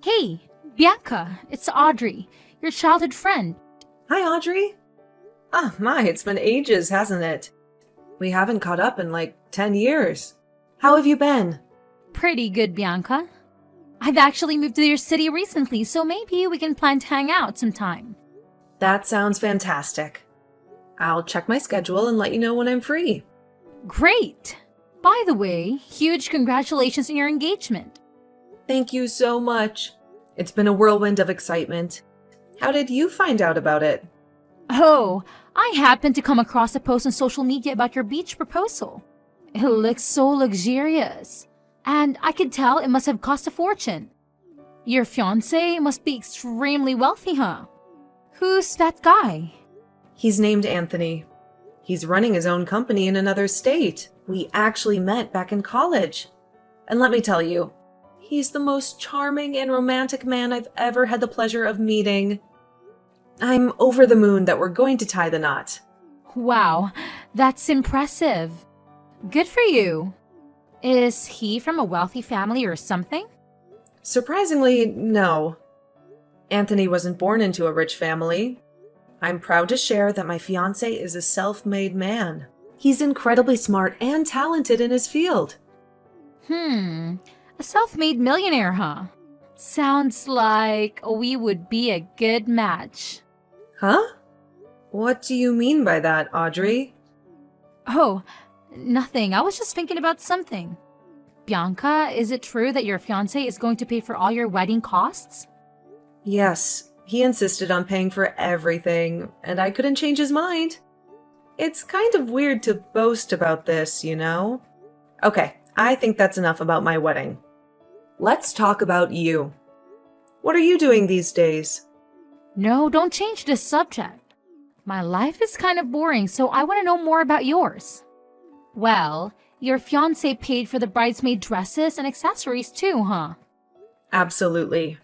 Hey, Bianca, it's Audrey, your childhood friend. Hi, Audrey. Oh my, it's been ages, hasn't it? We haven't caught up in like 10 years. How have you been? Pretty good, Bianca. I've actually moved to your city recently, so maybe we can plan to hang out sometime. That sounds fantastic. I'll check my schedule and let you know when I'm free. Great! By the way, huge congratulations on your engagement. Thank you so much. It's been a whirlwind of excitement. How did you find out about it? Oh, I happened to come across a post on social media about your beach proposal. It looks so luxurious, and I could tell it must have cost a fortune. Your fiancé must be extremely wealthy, huh? Who's that guy? He's named Anthony. He's running his own company in another state. We actually met back in college. And let me tell you, he's the most charming and romantic man I've ever had the pleasure of meeting. I'm over the moon that we're going to tie the knot. Wow, that's impressive. Good for you. Is he from a wealthy family or something? Surprisingly, no. Anthony wasn't born into a rich family. I'm proud to share that my fiancé is a self-made man. He's incredibly smart and talented in his field. A self-made millionaire, huh? Sounds like we would be a good match. Huh? What do you mean by that, Audrey? Oh, nothing. I was just thinking about something. Bianca, is it true that your fiancé is going to pay for all your wedding costs? Yes, he insisted on paying for everything, and I couldn't change his mind. It's kind of weird to boast about this, you know? Okay, I think that's enough about my wedding. Let's talk about you. What are you doing these days? No, don't change the subject. My life is kind of boring, so I want to know more about yours. Well, your fiancé paid for the bridesmaid dresses and accessories too, huh? Absolutely.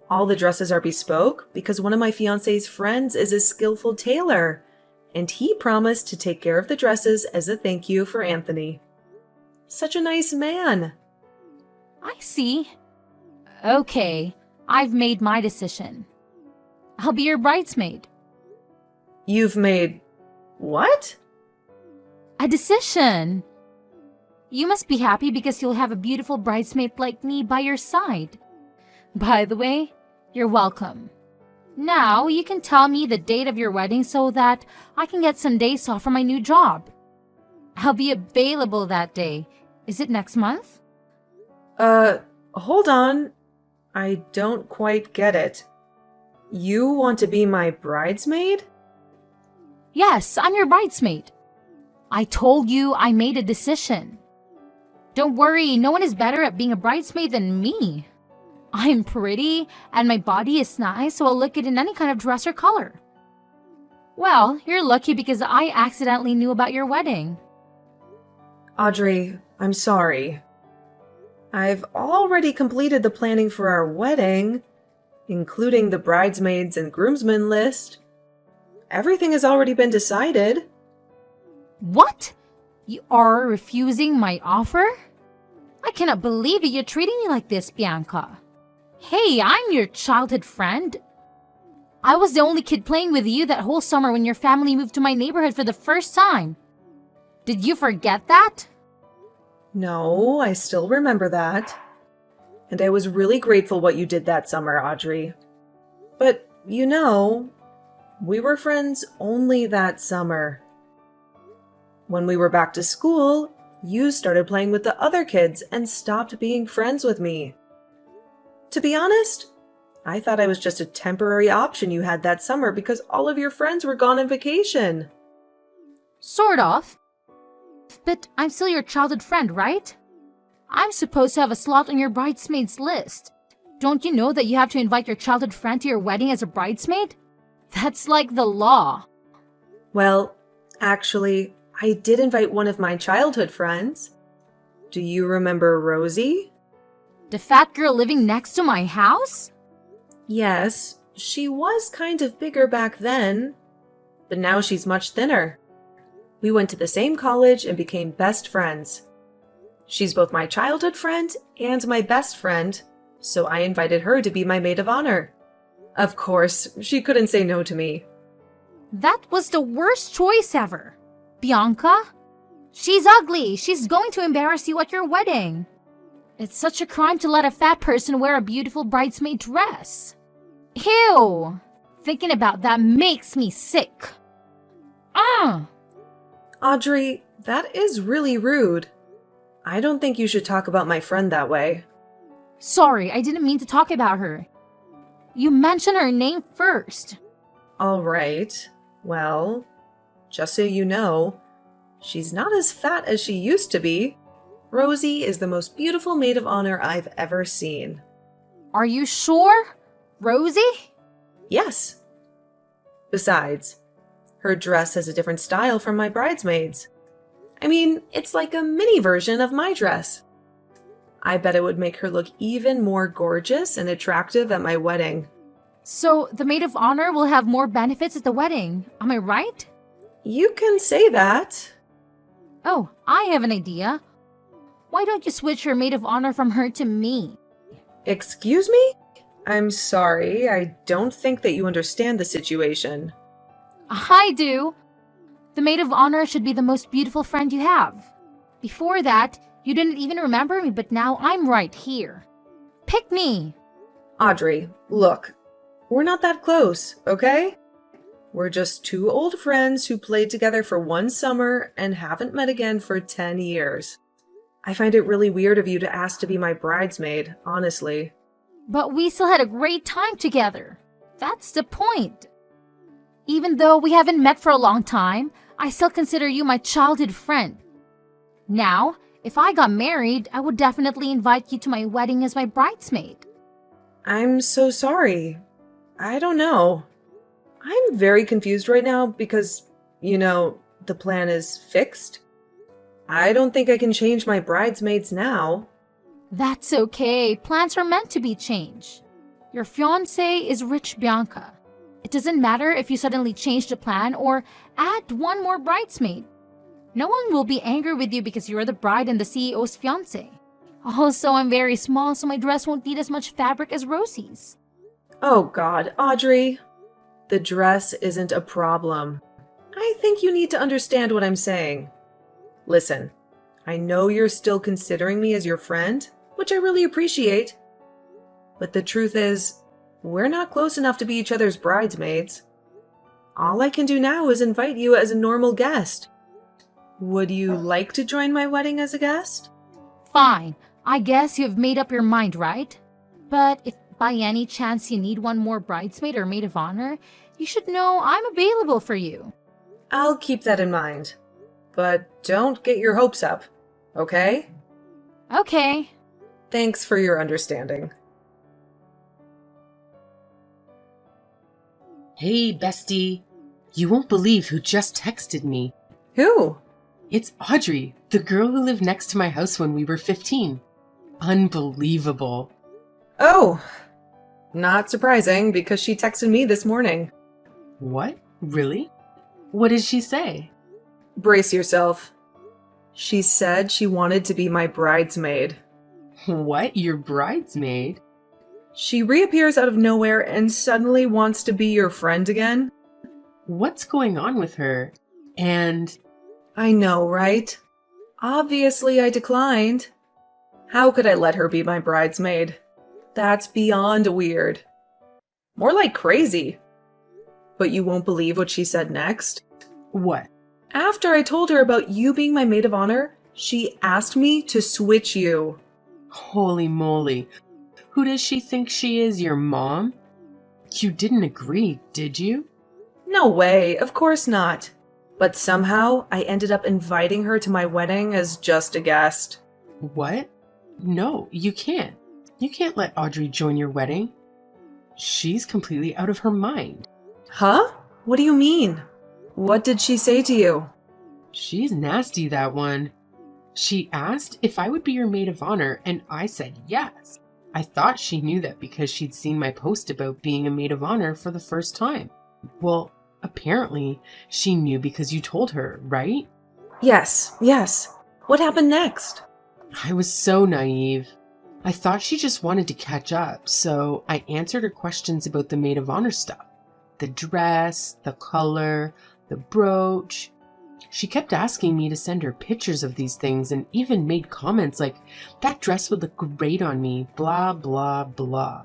All the dresses are bespoke because one of my fiancé's friends is a skillful tailor, and he promised to take care of the dresses as a thank you for Anthony. Such a nice man. I see. Okay, I've made my decision. I'll be your bridesmaid. You've made what? A decision. You must be happy because you'll have a beautiful bridesmaid like me by your side. By the way, you're welcome. Now you can tell me the date of your wedding so that I can get some days off from my new job. I'll be available that day. Is it next month? Hold on. I don't quite get it. You want to be my bridesmaid? Yes, I'm your bridesmaid. I told you I made a decision. Don't worry, no one is better at being a bridesmaid than me. I'm pretty, and my body is nice, so I'll look good in any kind of dress or color. Well, you're lucky because I accidentally knew about your wedding. Audrey, I'm sorry. I've already completed the planning for our wedding, including the bridesmaids and groomsmen list. Everything has already been decided. What? You are refusing my offer? I cannot believe that you're treating me like this, Bianca. Hey, I'm your childhood friend. I was the only kid playing with you that whole summer when your family moved to my neighborhood for the first time. Did you forget that? No, I still remember that. And I was really grateful what you did that summer, Audrey. But, you know, we were friends only that summer. When we were back to school, you started playing with the other kids and stopped being friends with me. To be honest, I thought I was just a temporary option you had that summer because all of your friends were gone on vacation. Sort of. But I'm still your childhood friend, right? I'm supposed to have a slot on your bridesmaids list. Don't you know that you have to invite your childhood friend to your wedding as a bridesmaid? That's like the law. Well, actually, I did invite one of my childhood friends. Do you remember Rosie? The fat girl living next to my house? Yes, she was kind of bigger back then, but now she's much thinner. We went to the same college and became best friends. She's both my childhood friend and my best friend, so I invited her to be my maid of honor. Of course, she couldn't say no to me. That was the worst choice ever. Bianca? She's ugly. She's going to embarrass you at your wedding. It's such a crime to let a fat person wear a beautiful bridesmaid dress. Ew! Thinking about that makes me sick. Audrey, that is really rude. I don't think you should talk about my friend that way. Sorry, I didn't mean to talk about her. You mentioned her name first. All right. Well, just so you know, she's not as fat as she used to be. Rosie is the most beautiful maid of honor I've ever seen. Are you sure? Rosie? Yes. Besides, her dress has a different style from my bridesmaids. I mean, it's like a mini version of my dress. I bet it would make her look even more gorgeous and attractive at my wedding. So the maid of honor will have more benefits at the wedding, am I right? You can say that. Oh, I have an idea. Why don't you switch your maid of honor from her to me? Excuse me? I'm sorry, I don't think that you understand the situation. I do. The maid of honor should be the most beautiful friend you have. Before that, you didn't even remember me, but now I'm right here. Pick me. Audrey, look, we're not that close, okay? We're just two old friends who played together for one summer and haven't met again for 10 years. I find it really weird of you to ask to be my bridesmaid, honestly. But we still had a great time together. That's the point. Even though we haven't met for a long time, I still consider you my childhood friend. Now, if I got married, I would definitely invite you to my wedding as my bridesmaid. I'm so sorry. I don't know. I'm very confused right now because, the plan is fixed. I don't think I can change my bridesmaids now. That's okay. Plans are meant to be changed. Your fiancé is rich, Bianca. It doesn't matter if you suddenly change the plan or add one more bridesmaid. No one will be angry with you because you're the bride and the CEO's fiancé. Also, I'm very small, so my dress won't need as much fabric as Rosie's. Oh God, Audrey. The dress isn't a problem. I think you need to understand what I'm saying. Listen, I know you're still considering me as your friend, which I really appreciate. But the truth is, we're not close enough to be each other's bridesmaids. All I can do now is invite you as a normal guest. Would you like to join my wedding as a guest? Fine. I guess you've made up your mind, right? But if by any chance you need one more bridesmaid or maid of honor, you should know I'm available for you. I'll keep that in mind. But don't get your hopes up, okay? Okay. Thanks for your understanding. Hey, bestie. You won't believe who just texted me. Who? It's Audrey, the girl who lived next to my house when we were 15. Unbelievable. Oh, not surprising because she texted me this morning. What? Really? What did she say? Brace yourself. She said she wanted to be my bridesmaid. What? Your bridesmaid? She reappears out of nowhere and suddenly wants to be your friend again? What's going on with her? And... I know, right? Obviously I declined. How could I let her be my bridesmaid? That's beyond weird. More like crazy. But you won't believe what she said next? What? After I told her about you being my maid of honor, she asked me to switch you. Holy moly. Who does she think she is, your mom? You didn't agree, did you? No way, of course not. But somehow I ended up inviting her to my wedding as just a guest. What? No, you can't. You can't let Audrey join your wedding. She's completely out of her mind. Huh? What do you mean? What did she say to you? She's nasty, that one. She asked if I would be your maid of honor, and I said yes. I thought she knew that because she'd seen my post about being a maid of honor for the first time. Well, apparently she knew because you told her, right? Yes. What happened next? I was so naive. I thought she just wanted to catch up, so I answered her questions about the maid of honor stuff. The dress, the color, the brooch. She kept asking me to send her pictures of these things and even made comments like, "That dress would look great on me, blah, blah, blah."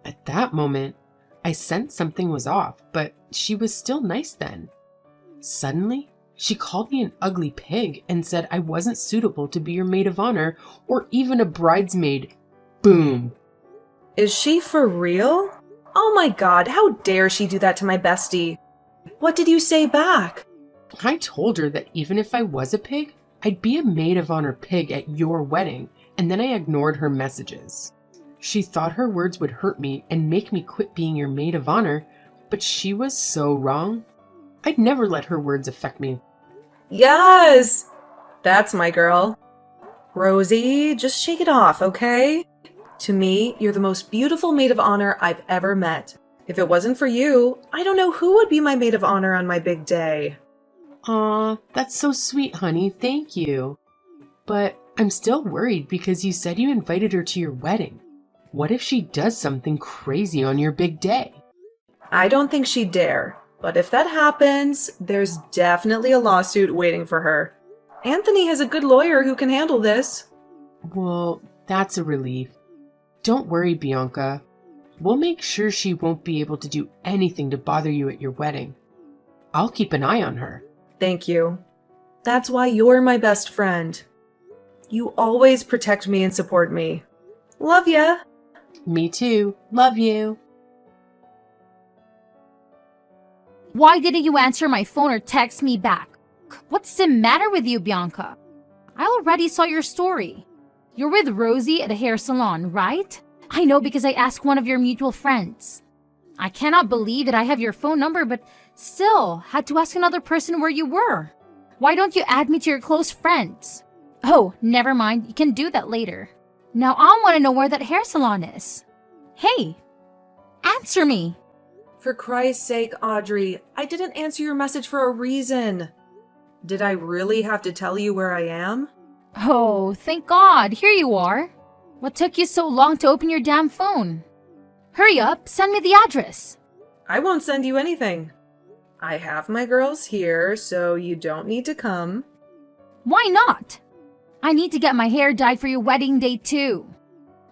At that moment, I sensed something was off, but she was still nice then. Suddenly, she called me an ugly pig and said I wasn't suitable to be your maid of honor or even a bridesmaid. Boom. Is she for real? Oh my god, how dare she do that to my bestie? What did you say back? I told her that even if I was a pig, I'd be a maid of honor pig at your wedding, and then I ignored her messages. She thought her words would hurt me and make me quit being your maid of honor, but she was so wrong. I'd never let her words affect me. Yes! That's my girl. Rosie, just shake it off, okay? To me, you're the most beautiful maid of honor I've ever met. If it wasn't for you, I don't know who would be my maid of honor on my big day. Aw, that's so sweet, honey. Thank you. But I'm still worried because you said you invited her to your wedding. What if she does something crazy on your big day? I don't think she'd dare, but if that happens, there's definitely a lawsuit waiting for her. Anthony has a good lawyer who can handle this. Well, that's a relief. Don't worry, Bianca. We'll make sure she won't be able to do anything to bother you at your wedding. I'll keep an eye on her. Thank you. That's why you're my best friend. You always protect me and support me. Love ya! Me too. Love you. Why didn't you answer my phone or text me back? What's the matter with you, Bianca? I already saw your story. You're with Rosie at a hair salon, right? I know because I asked one of your mutual friends. I cannot believe that I have your phone number, but still had to ask another person where you were. Why don't you add me to your close friends? Oh, never mind. You can do that later. Now I want to know where that hair salon is. Hey, answer me. For Christ's sake, Audrey, I didn't answer your message for a reason. Did I really have to tell you where I am? Oh, thank God. Here you are. What took you so long to open your damn phone? Hurry up, send me the address. I won't send you anything. I have my girls here, so you don't need to come. Why not? I need to get my hair dyed for your wedding day too.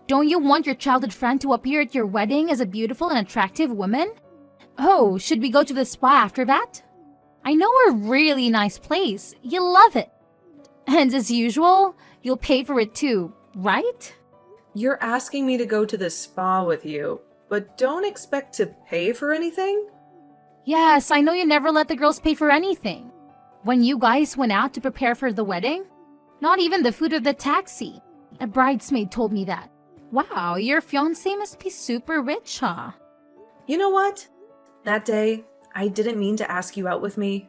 Don't you want your childhood friend to appear at your wedding as a beautiful and attractive woman? Oh, should we go to the spa after that? I know a really nice place. You'll love it. And as usual, you'll pay for it too, right? You're asking me to go to the spa with you, but don't expect to pay for anything? Yes, I know you never let the girls pay for anything. When you guys went out to prepare for the wedding, not even the food or the taxi. A bridesmaid told me that. Wow, your fiancé must be super rich, huh? You know what? That day, I didn't mean to ask you out with me.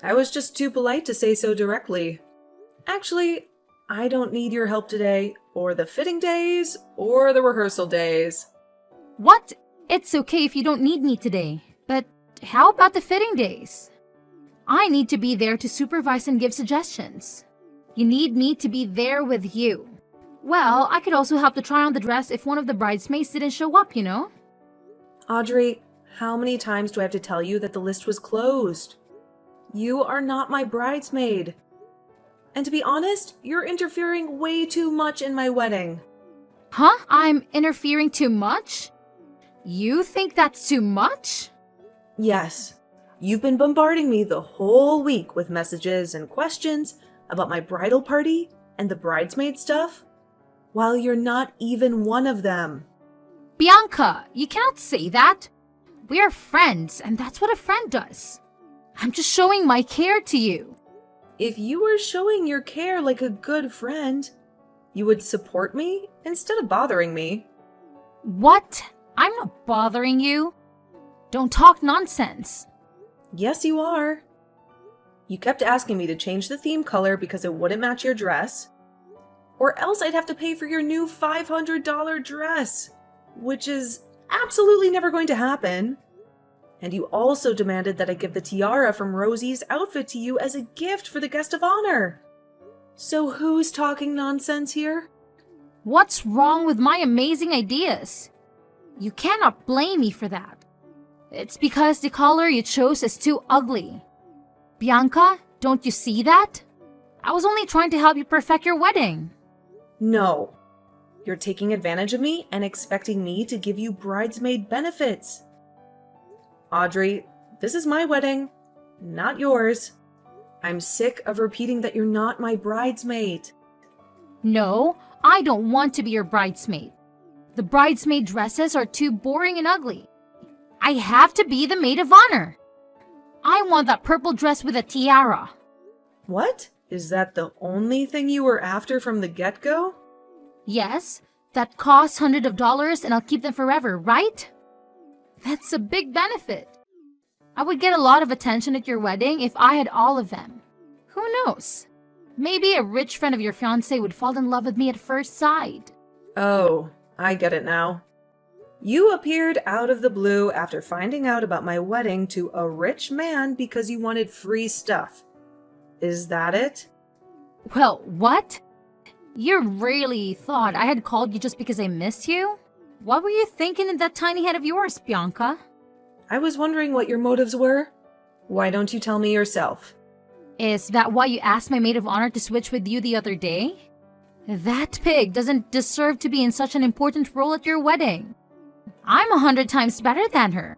I was just too polite to say so directly. Actually, I don't need your help today, or the fitting days, or the rehearsal days. What? It's okay if you don't need me today, but how about the fitting days? I need to be there to supervise and give suggestions. You need me to be there with you. Well, I could also help to try on the dress if one of the bridesmaids didn't show up, you know? Audrey, how many times do I have to tell you that the list was closed? You are not my bridesmaid. And to be honest, you're interfering way too much in my wedding. Huh? I'm interfering too much? You think that's too much? Yes. You've been bombarding me the whole week with messages and questions about my bridal party and the bridesmaid stuff, while you're not even one of them. Bianca, you cannot say that. We are friends, and that's what a friend does. I'm just showing my care to you. If you were showing your care like a good friend, you would support me instead of bothering me. What? I'm not bothering you. Don't talk nonsense. Yes, you are. You kept asking me to change the theme color because it wouldn't match your dress, or else I'd have to pay for your new $500 dress, which is absolutely never going to happen. And you also demanded that I give the tiara from Rosie's outfit to you as a gift for the guest of honor. So who's talking nonsense here? What's wrong with my amazing ideas? You cannot blame me for that. It's because the color you chose is too ugly. Bianca, don't you see that? I was only trying to help you perfect your wedding. No. You're taking advantage of me and expecting me to give you bridesmaid benefits. Audrey, this is my wedding, not yours. I'm sick of repeating that you're not my bridesmaid. No, I don't want to be your bridesmaid. The bridesmaid dresses are too boring and ugly. I have to be the maid of honor. I want that purple dress with a tiara. What? Is that the only thing you were after from the get-go? Yes, that costs hundreds of dollars and I'll keep them forever, right? That's a big benefit. I would get a lot of attention at your wedding if I had all of them. Who knows? Maybe a rich friend of your fiancé would fall in love with me at first sight. Oh, I get it now. You appeared out of the blue after finding out about my wedding to a rich man because you wanted free stuff. Is that it? Well, what? You really thought I had called you just because I missed you? What were you thinking in that tiny head of yours, Bianca? I was wondering what your motives were. Why don't you tell me yourself? Is that why you asked my maid of honor to switch with you the other day? That pig doesn't deserve to be in such an important role at your wedding. I'm 100 times better than her.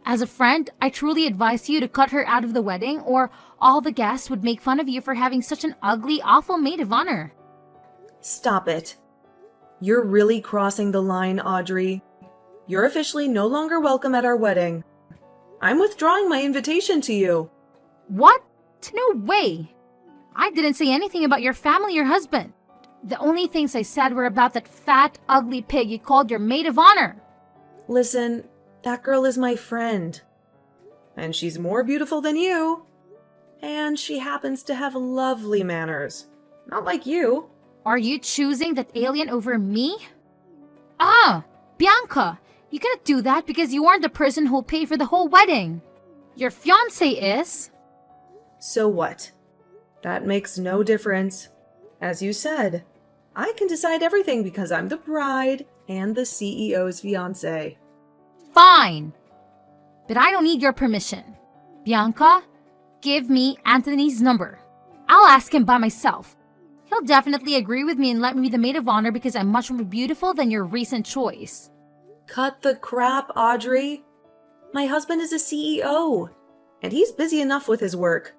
As a friend, I truly advise you to cut her out of the wedding or all the guests would make fun of you for having such an ugly, awful maid of honor. Stop it. You're really crossing the line, Audrey. You're officially no longer welcome at our wedding. I'm withdrawing my invitation to you. What? No way. I didn't say anything about your family or husband. The only things I said were about that fat, ugly pig you called your maid of honor. Listen, that girl is my friend. And she's more beautiful than you. And she happens to have lovely manners. Not like you. Are you choosing that alien over me? Ah, Bianca, you cannot do that because you aren't the person who'll pay for the whole wedding. Your fiancé is. So what? That makes no difference. As you said, I can decide everything because I'm the bride and the CEO's fiancé. Fine. But I don't need your permission. Bianca, give me Anthony's number. I'll ask him by myself. He'll definitely agree with me and let me be the maid of honor because I'm much more beautiful than your recent choice. Cut the crap, Audrey. My husband is a CEO, and he's busy enough with his work.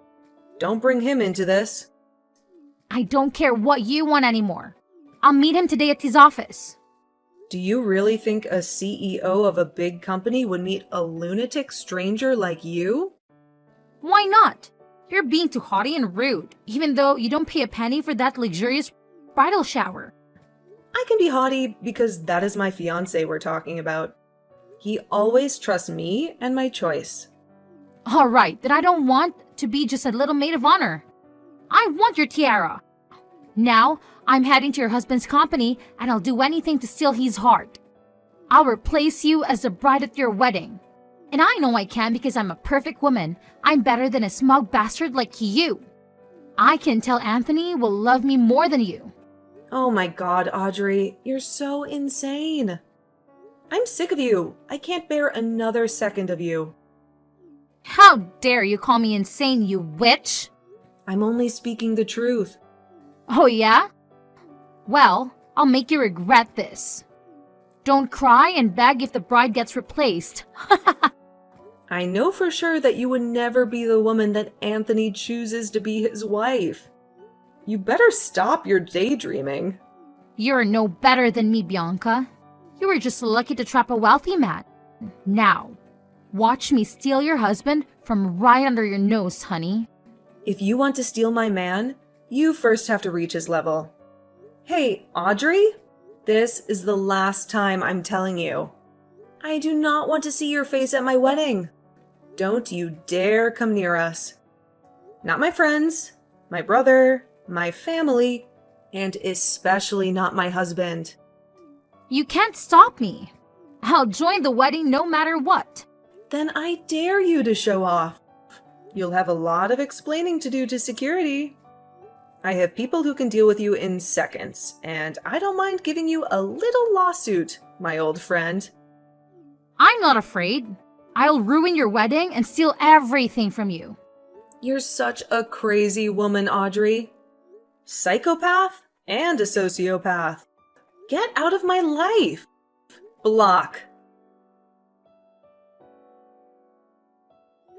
Don't bring him into this. I don't care what you want anymore. I'll meet him today at his office. Do you really think a CEO of a big company would meet a lunatic stranger like you? Why not? You're being too haughty and rude, even though you don't pay a penny for that luxurious bridal shower. I can be haughty because that is my fiancé we're talking about. He always trusts me and my choice. All right, then I don't want to be just a little maid of honor. I want your tiara. Now, I'm heading to your husband's company and I'll do anything to steal his heart. I'll replace you as the bride at your wedding. And I know I can because I'm a perfect woman. I'm better than a smug bastard like you. I can tell Anthony will love me more than you. Oh my god, Audrey, you're so insane. I'm sick of you. I can't bear another second of you. How dare you call me insane, you witch? I'm only speaking the truth. Oh yeah? Well, I'll make you regret this. Don't cry and beg if the bride gets replaced. I know for sure that you would never be the woman that Anthony chooses to be his wife. You better stop your daydreaming. You're no better than me, Bianca. You were just lucky to trap a wealthy man. Now, watch me steal your husband from right under your nose, honey. If you want to steal my man, you first have to reach his level. Hey, Audrey? This is the last time I'm telling you. I do not want to see your face at my wedding. Don't you dare come near us. Not my friends, my brother, my family, and especially not my husband. You can't stop me. I'll join the wedding no matter what. Then I dare you to show off. You'll have a lot of explaining to do to security. I have people who can deal with you in seconds, and I don't mind giving you a little lawsuit, my old friend. I'm not afraid. I'll ruin your wedding and steal everything from you. You're such a crazy woman, Audrey. Psychopath and a sociopath. Get out of my life. Block.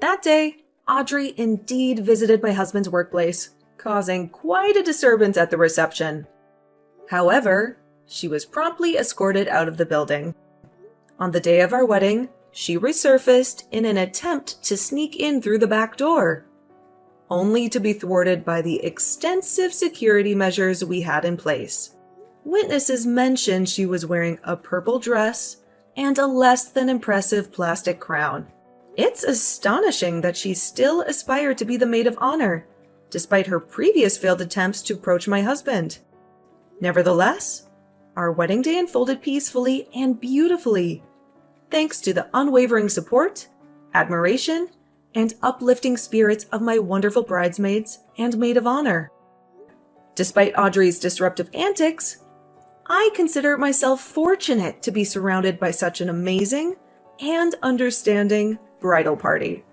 That day, Audrey indeed visited my husband's workplace, causing quite a disturbance at the reception. However, she was promptly escorted out of the building. On the day of our wedding, she resurfaced in an attempt to sneak in through the back door, only to be thwarted by the extensive security measures we had in place. Witnesses mentioned she was wearing a purple dress and a less than impressive plastic crown. It's astonishing that she still aspired to be the maid of honor, despite her previous failed attempts to approach my husband. Nevertheless, our wedding day unfolded peacefully and beautifully, thanks to the unwavering support, admiration, and uplifting spirits of my wonderful bridesmaids and maid of honor. Despite Audrey's disruptive antics, I consider myself fortunate to be surrounded by such an amazing and understanding bridal party.